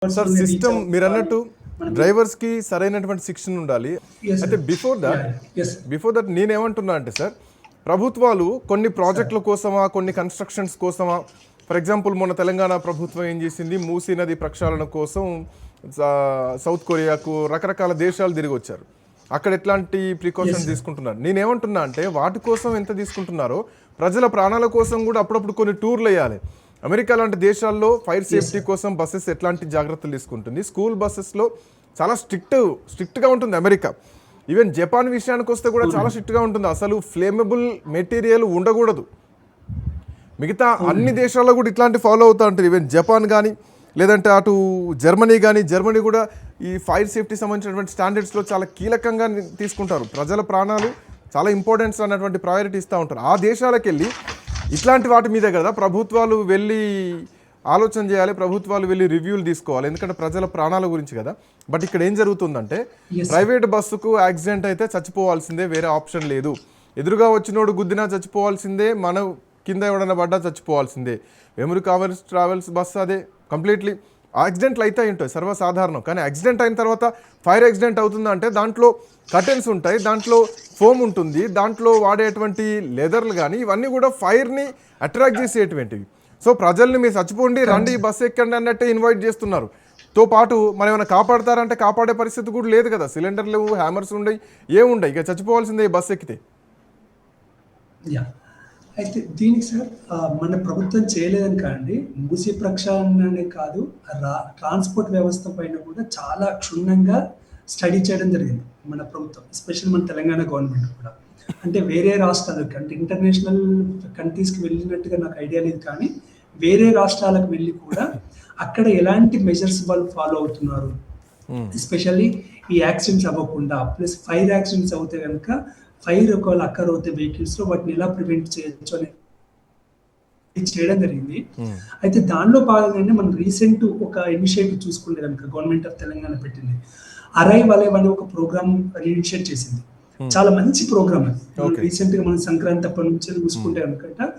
Sir reach system మీరు అవ్వాలి. అన్నట్టు డ్రైవర్స్ కి సరైనటువంటి శిక్షణ ఉండాలి. Yes, అయితే sir. Yes. బిఫోర్ దట్ నేనేమంటున్నా అంటే సార్, ప్రభుత్వాలు కొన్ని ప్రాజెక్టుల కోసమా, కొన్ని కన్స్ట్రక్షన్స్ కోసమా, ఫర్ ఎగ్జాంపుల్ మొన్న తెలంగాణ ప్రభుత్వం ఏం చేసింది, మూసీ నది ప్రక్షాళన కోసం సౌత్ కొరియాకు రకరకాల దేశాలు తిరిగి వచ్చారు. అక్కడ ఎట్లాంటి ప్రికాషన్స్ తీసుకుంటున్నారు. నేనేమంటున్నా అంటే వాటి కోసం ఎంత తీసుకుంటున్నారో ప్రజల ప్రాణాల కోసం కూడా అప్పుడప్పుడు కొన్ని టూర్లు వేయాలి. అమెరికా లాంటి దేశాల్లో ఫైర్ సేఫ్టీ కోసం బస్సెస్ ఎట్లాంటి జాగ్రత్తలు తీసుకుంటుంది. స్కూల్ బస్సెస్లో చాలా స్ట్రిక్ట్గా ఉంటుంది అమెరికా. ఈవెన్ జపాన్ విషయానికి వస్తే కూడా చాలా స్ట్రిక్ట్గా ఉంటుంది. అసలు ఫ్లేమబుల్ మెటీరియల్ ఉండకూడదు. మిగతా అన్ని దేశాల్లో కూడా ఇట్లాంటి ఫాలో అవుతూ ఉంటారు. ఈవెన్ జపాన్ కానీ లేదంటే అటు జర్మనీ కూడా ఈ ఫైర్ సేఫ్టీ సంబంధించినటువంటి స్టాండర్డ్స్లో చాలా కీలకంగా తీసుకుంటారు. ప్రజల ప్రాణాలు చాలా ఇంపార్టెన్స్ అన్నటువంటి ప్రయారిటీ ఇస్తూ ఉంటారు. ఆ దేశాలకు వెళ్ళి ఇట్లాంటి వాటి మీదే కదా ప్రభుత్వాలు వెళ్ళి ఆలోచన చేయాలి, ప్రభుత్వాలు వెళ్ళి రివ్యూలు తీసుకోవాలి. ఎందుకంటే ప్రజల ప్రాణాల గురించి కదా. బట్ ఇక్కడ ఏం జరుగుతుందంటే ప్రైవేట్ బస్సుకు యాక్సిడెంట్ అయితే చచ్చిపోవాల్సిందే, వేరే ఆప్షన్ లేదు. ఎదురుగా వచ్చినోడు గుద్దినా చచ్చిపోవాల్సిందే, మన కింద ఎవడన్నా పడ్డా చచ్చిపోవాల్సిందే. వెమురు ట్రావెల్స్ బస్సు అదే కంప్లీట్లీ యాక్సిడెంట్లు అయితే ఉంటాయి సర్వసాధారణం. కానీ యాక్సిడెంట్ అయిన తర్వాత ఫైర్ యాక్సిడెంట్ అవుతుందంటే దాంట్లో కర్టెన్స్ ఉంటాయి, దాంట్లో ఫోమ్ ఉంటుంది, దాంట్లో వాడేటువంటి లెదర్లు కానీ ఇవన్నీ కూడా ఫైర్ని అట్రాక్ట్ చేసేటువంటివి. సో ప్రజల్ని మీరు చచ్చిపోండి రండి బస్సు ఎక్కండి అన్నట్టే ఇన్వైట్ చేస్తున్నారు. తో పాటు మరి ఏమైనా కాపాడతారంటే కాపాడే పరిస్థితి కూడా లేదు కదా. సిలిండర్లు, హ్యామర్స్ ఉండయి, ఏముండయి, ఇక చచ్చిపోవాల్సిందే ఈ బస్సు ఎక్కితే. అయితే దీనికి సార్ మన ప్రభుత్వం చేయలేదని కాండి, మూసీ ప్రక్షాళననే కాదు, ట్రాన్స్పోర్ట్ వ్యవస్థ పైన కూడా చాలా క్షుణ్ణంగా స్టడీ చేయడం జరిగింది మన ప్రభుత్వం, ఎస్పెషల్ మన తెలంగాణ గవర్నమెంట్ కూడా. అంటే వేరే రాష్ట్రాలకు అంటే ఇంటర్నేషనల్ కంట్రీస్కి వెళ్ళినట్టుగా నాకు ఐడియా లేదు, కానీ వేరే రాష్ట్రాలకు వెళ్ళి కూడా అక్కడ ఎలాంటి మెజర్స్ వాళ్ళు ఫాలో అవుతున్నారు, ఎస్పెషల్లీ ఈ యాక్సిడెంట్స్ అవ్వకుండా, ప్లస్ ఫైర్ యాక్సిడెంట్స్ అవుతే కనుక ఫైర్ ఒకవేళ అక్కర్ అవుతే వెహికల్స్లో వాటిని ఎలా ప్రివెంట్ చేయొచ్చు అని చేయడం జరిగింది. అయితే దానిలో భాగంగానే మనం రీసెంట్ ఒక ఇనిషియేటివ్ చూసుకుంటే కనుక గవర్నమెంట్ ఆఫ్ తెలంగాణ పెట్టింది, అరైవ్ అలైవ్ అనే ఒక ప్రోగ్రామ్ ఇనిషియేట్ చేసింది. చాలా మంచి ప్రోగ్రామ్ అది. రీసెంట్ గా మనం సంక్రాంతి అప్పటి నుంచి చూసుకుంటే కనుక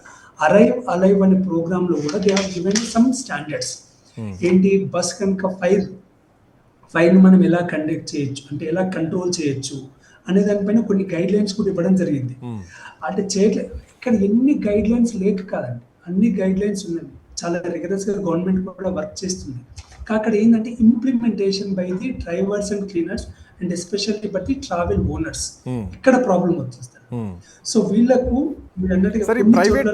అరైవ్ అలైవ్ అనే ప్రోగ్రామ్ లో కూడా they have given some standards. ఏంటి, బస్ కనుక ఫైర్ మనం ఎలా కండక్ట్ చేయొచ్చు, అంటే ఎలా కంట్రోల్ చేయొచ్చు అనే దానిపైన కొన్ని గైడ్ లైన్స్ కూడా ఇవ్వడం జరిగింది. అంటే ఇక్కడ ఎన్ని గైడ్ లైన్స్ లేక కాదండి, అన్ని గైడ్ లైన్స్ ఉన్నాయి. చాలా రిగరస్ గా గవర్నమెంట్ కూడా వర్క్ చేస్తుంది. అక్కడ ఏంటంటే implementation by the drivers and cleaners and especially by the travel owners ఇక్కడ ప్రాబ్లం వచ్చేస్తారు. సో వీళ్ళకు ప్రైవేట్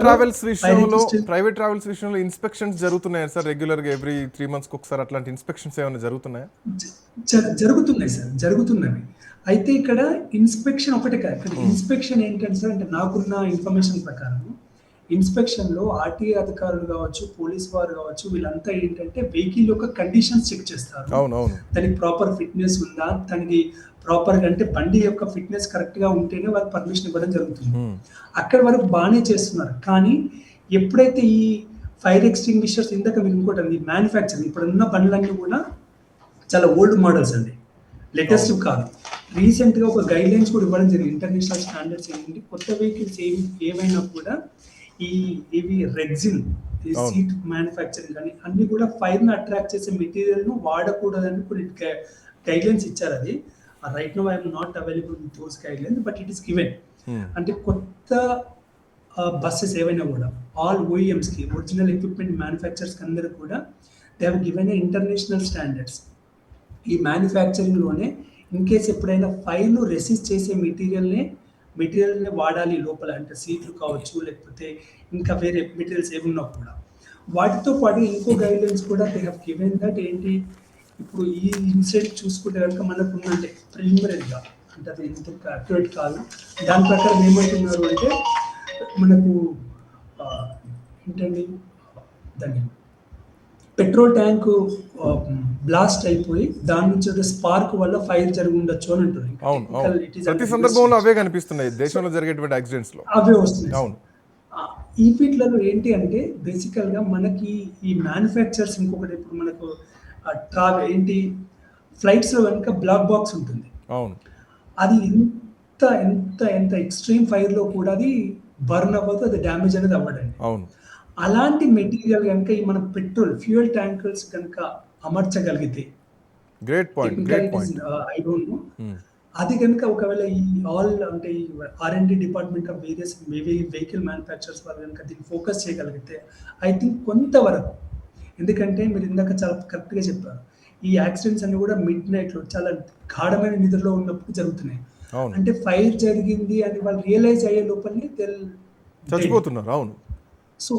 ట్రావెల్స్ విషయంలో ఇన్స్పెక్షన్స్ జరుగుతున్నాయా సార్? రెగ్యులర్ గా ఎవ్రీ 3 months ఒకసారి అట్లాంటి ఇన్స్పెక్షన్స్ ఏమైనా జరుగుతున్నాయా? జరుగుతున్నాయి సార్, జరుగుతున్నవి. అయితే ఇక్కడ ఇన్స్పెక్షన్ ఒకటే కాదు, ఇక్కడ ఇన్స్పెక్షన్ ఏంటంటే సార్, అంటే నాకున్న ఇన్ఫర్మేషన్ ప్రకారం ఇన్స్పెక్షన్ లో ఆర్టీఏ అధికారులు కావచ్చు, పోలీస్ వారు కావచ్చు, వీళ్ళంతా ఏంటంటే వెహికల్ యొక్క కండిషన్స్ చెక్ చేస్తారు. దానికి ప్రాపర్ ఫిట్నెస్ ఉందా, దానికి ప్రాపర్ గా అంటే బండి యొక్క ఫిట్నెస్ కరెక్ట్ గా ఉంటేనే వారికి పర్మిషన్ ఇవ్వడం జరుగుతుంది. అక్కడ వరకు బాగానే చేస్తున్నారు. కానీ ఎప్పుడైతే ఈ ఫైర్ ఎక్స్టింగ్విషర్స్ ఇందాక మీరు ఇంకోటి మ్యానుఫ్యాక్చరింగ్, ఇప్పుడు ఉన్న బండ్లన్నీ కూడా చాలా ఓల్డ్ మోడల్స్ అండి, లేటెస్ట్ కాదు. రీసెంట్ గా ఒక గైడ్ లైన్స్ కూడా ఇవ్వడం జరిగింది, ఇంటర్నేషనల్ స్టాండర్డ్స్ ఏంటంటే కొత్త వెహికల్స్ ఏవైనా కూడా ఇవి రెగ్జిన్, సీట్ మ్యానుఫ్యాక్చరింగ్ కానీ అన్ని కూడా ఫైర్ ను అట్రాక్ట్ చేసే మెటీరియల్ ను వాడకూడదని కొన్ని గైడ్ లైన్స్ ఇచ్చారు. అది right now I'm not available with those guide lines, but it is given. అంటే కొత్త బస్సెస్ ఏవైనా కూడా ఆల్ ఓఈఎంస్ కి, ఒరిజినల్ ఎక్విప్మెంట్ మ్యానుఫ్యాక్చర్స్ అందరూ కూడా they have given international standards. ఈ మ్యానుఫ్యాక్చరింగ్ లోనే ఇన్ కేస్ ఎప్పుడైనా ఫైర్ ను రెసిస్ట్ చేసే మెటీరియల్ని వాడాలి లోపల, అంటే సీట్లు కావచ్చు లేకపోతే ఇంకా వేరే మెటీరియల్స్ ఏమున్నా కూడా. వాటితో పాటు ఇంకో గైడ్ లైన్స్ కూడా దే హావ్ గివెన్ దట్ ఏంటి, ఇప్పుడు ఈ ఇన్సిడెంట్ చూసుకుంటే కనుక మనకు ఉందంటే ప్రిలిమినరీగా, అంటే అది ఇంత అక్యురేట్ కాదు, దాని ప్రకారం ఏమంటున్నారు అంటే మనకు ఏంటండి దాన్ని పెట్రోల్ ట్యాంక్ బ్లాస్ట్ అయిపోయి దాని నుంచి స్పార్క్ వల్ల ఫైర్ జరిగి ఉండొచ్చు అని అంటారు. ప్రతి సందర్భంలో అవే కనిపిస్తున్నాయి దేశంలో జరిగేటువంటి యాక్సిడెంట్స్ లో, అవే వస్తున్నాయి. ఈ వీటిలలో ఏంటి అంటే బేసికల్ గా మనకి ఈ మ్యానుఫ్యాక్చర్స్ ఇంకొకటి, ఇప్పుడు మనకు ఏంటి ఫ్లైట్స్ లో కనుక బ్లాక్ బాక్స్ ఉంటుంది, అది ఎంత ఎంత ఎంత ఎక్స్ట్రీమ్ ఫైర్ లో కూడా అది బర్న్ అవ్వదు, అది డ్యామేజ్ అనేది అవ్వడండి. అలాంటి మెటీరియల్ కనుక ఈ మన పెట్రోల్ ఫ్యూయల్ ట్యాంకర్స్ కనుక అమర్చగలిగితే great point, great point. I don't know, అది కనుక ఒకవేళ ఈ ఆల్ అంటే ఈ R&D department of various maybe vehicle manufacturers వాళ్ళు కనుక దీన్ని ఫోకస్ చేయగలిగితే ఐ థింక్ కొంతవరకు, ఎందుకంటే మీరు ఇందాక చాలా కరెక్ట్గా చెప్పారు, ఈ యాక్సిడెంట్స్ అన్ని కూడా మిడ్ నైట్లో చాలా గాఢమైన నిద్రలో ఉన్నప్పుడు జరుగుతున్నాయి. అవును, అంటే ఫైర్ జరిగింది అని వాళ్ళు రియలైజ్ అయ్యే లోపలనే చచ్చిపోతున్నారు. అవును. సో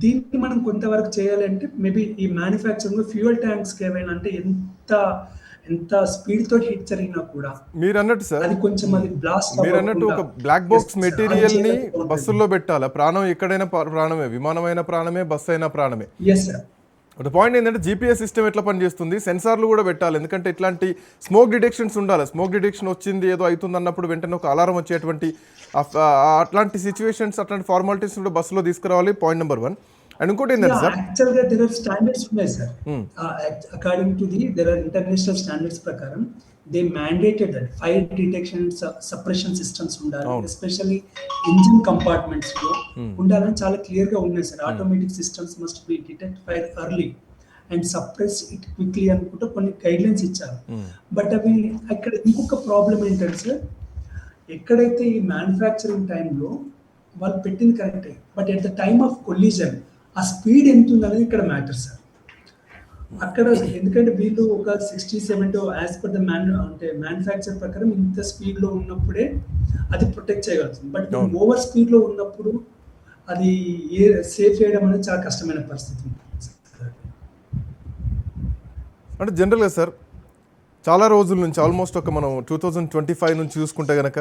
దీన్ని మనం కొంతవరకు చేయాలంటే మేబీ ఈ మ్యానుఫ్యాక్చరింగ్ ఫ్యూయల్ ట్యాంక్స్కి ఏమైనా అంటే ఎంత స్పీడ్ తో హిట్ జరిగినా కూడా మీరు అన్నట్టు సార్, అది కొంచెం అది బ్లాస్ట్ మీరు అన్నట్టు ఒక బ్లాక్ బాక్స్ మెటీరియల్ ని బస్సుల్లో పెట్టాలా. ప్రాణం ఎక్కడైనా ప్రాణమే, విమానమైన ప్రాణమే, బస్సు అయినా ప్రాణమే. Yes sir. ఒక పాయింట్ ఏంటంటే జీపీఎస్ సిస్టమ్ ఎట్లా పనిచేస్తుంది, సెన్సార్లు కూడా పెట్టాలి. ఎందుకంటే ఇట్లాంటి స్మోక్ డిటెక్షన్స్ ఉండాలి. స్మోక్ డిటెక్షన్ వచ్చింది ఏదో అవుతుంది అన్నప్పుడు వెంటనే ఒక అలారం వచ్చేటువంటి అట్లాంటి సిచ్యువేషన్స్, అట్లాంటి ఫార్మాలిటీస్ కూడా బస్సులో తీసుకురావాలి. Point number 1. అండ్ ఇంకోటి ఏంటంటే సార్, యాక్చువల్ గా దేర్ ఆర్ స్టాండర్డ్స్ ఉన్నాయి sir. According to there are international standards ప్రకారం they mandated that fire detection suppression systems ఉండాలి, ఎస్పెషల్లీ ఇంజిన్ కంపార్ట్మెంట్స్ లో ఉండాలని చాలా క్లియర్ గా ఉన్నాయి sir. Automatic systems must be detect fire early and suppress it quickly అనుకుంటూ కొన్ని గైడ్ లైన్స్ ఇచ్చారు. బట్ అవి అక్కడ ఇంకొక ప్రాబ్లం ఏంటంటే సార్, ఎక్కడైతే ఈ మ్యానుఫ్యాక్చరింగ్ టైంలో వాళ్ళు పెట్టింది కరెక్టే, but at the time of collision ఆ స్పీడ్ ఎంత ఉంది అనేది ఇక్కడ మ్యాటర్ సార్. అక్కడ ఎందుకంటే వీళ్ళు ఒక 60-70 యాజ్ పర్ ద మ్యానుఫ్యాక్చర్ ప్రకారం ఇంత స్పీడ్ లో ఉన్నప్పుడే అది ప్రొటెక్ట్ చేయగలుగుతుంది. బట్ ఓవర్ స్పీడ్ లో ఉన్నప్పుడు అది సేఫ్ చేయడం అనేది చాలా కష్టమైన పరిస్థితి. అంటే జనరల్గా సార్ చాలా రోజుల నుంచి ఆల్మోస్ట్ ఒక మనం 2025 నుంచి చూసుకుంటే కనుక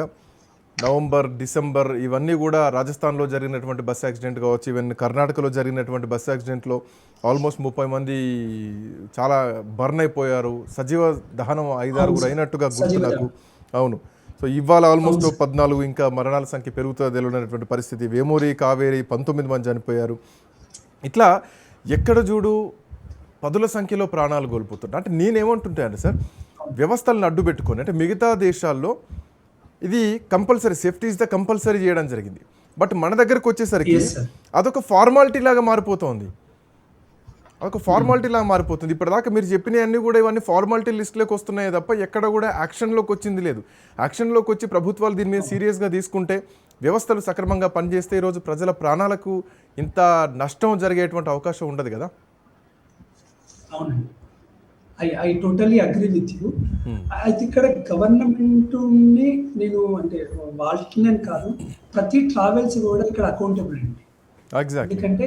నవంబర్, డిసెంబర్ ఇవన్నీ కూడా రాజస్థాన్లో జరిగినటువంటి బస్ యాక్సిడెంట్ కావచ్చు, ఈవెన్ కర్ణాటకలో జరిగినటువంటి బస్ యాక్సిడెంట్లో ఆల్మోస్ట్ 30 మంది చాలా బర్న్ అయిపోయారు. సజీవ దహనం 5-6 అయినట్టుగా గుర్తు నాకు. అవును. సో ఇవాళ ఆల్మోస్ట్ 14 ఇంకా మరణాల సంఖ్య పెరుగుతుందో తెలియనటువంటి పరిస్థితి. వేమూరి, కావేరి 19 మంది చనిపోయారు. ఇట్లా ఎక్కడ చూడు పదుల సంఖ్యలో ప్రాణాలు కోల్పోతుంటారు. అంటే నేనేమంటుంటాను సార్, వ్యవస్థలను అడ్డు పెట్టుకొని, అంటే మిగతా దేశాల్లో ఇది compulsory, safety is the compulsory చేయడం జరిగింది. బట్ మన దగ్గరకు వచ్చేసరికి అదొక ఫార్మాలిటీ లాగా మారిపోతుంది. ఇప్పటిదాకా మీరు చెప్పినవన్నీ కూడా ఇవన్నీ ఫార్మాలిటీ లిస్ట్లోకి వస్తున్నాయి తప్ప ఎక్కడ కూడా యాక్షన్లోకి వచ్చింది లేదు. యాక్షన్లోకి వచ్చి ప్రభుత్వాలు దీని మీద సీరియస్గా తీసుకుంటే, వ్యవస్థలు సక్రమంగా పనిచేస్తే ఈరోజు ప్రజల ప్రాణాలకు ఇంత నష్టం జరిగేటువంటి అవకాశం ఉండదు కదా. అవునండి, I totally agree with you. అయితే ఇక్కడ గవర్నమెంట్ని నేను అంటే వాళ్ళని కాదు, ప్రతి ట్రావెల్స్ కూడా ఇక్కడ అకౌంటబుల్ అండి. ఎందుకంటే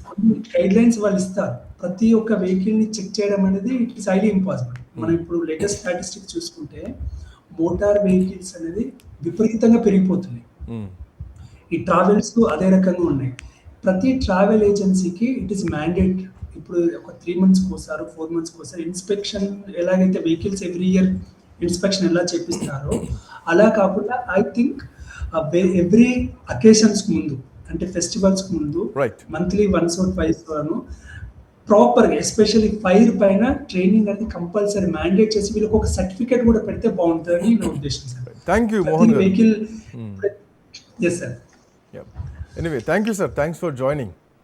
కొన్ని గైడ్ లైన్స్ వాళ్ళు ఇస్తారు. ప్రతి ఒక్క వెహికల్ని చెక్ చేయడం అనేది ఇట్ ఈస్ హైలీ ఇంపాసిబుల్. మనం ఇప్పుడు లేటెస్ట్ స్టాటిస్టిక్స్ చూసుకుంటే మోటార్ వెహికల్స్ అనేది విపరీతంగా పెరిగిపోతున్నాయి. ఈ ట్రావెల్స్ అదే రకంగా ఉన్నాయి. ప్రతి ట్రావెల్ ఏజెన్సీకి ఇట్ ఈస్ మ్యాండేట్. ఇప్పుడు ఒక 3 months కోసారు, 4 months కోసారు ఇన్స్పెక్షన్. ఎలాగైతే వెహికల్స్ ఎవ్రీ ఇయర్ ఇన్స్పెక్షన్ ఎలా చేపిస్తారో అలా కాకుండా ఐ థింక్ ఎవ్రీ అకేషన్స్ ముందు, అంటే ఫెస్టివల్స్ ముందు మంత్లీ 1 or 2 ప్రాపర్గా, ఎస్పెషల్లీ ఫైర్ పైన ట్రైనింగ్ అనేది కంపల్సరీ మ్యాండేట్ చేసి వీళ్ళకి ఒక సర్టిఫికేట్ కూడా పెడితే బాగుంటుందని నా ఉద్దేశం sir. Thank you Mohan garu. Vehicle yes sir. Anyway thank you sir, thanks for joining.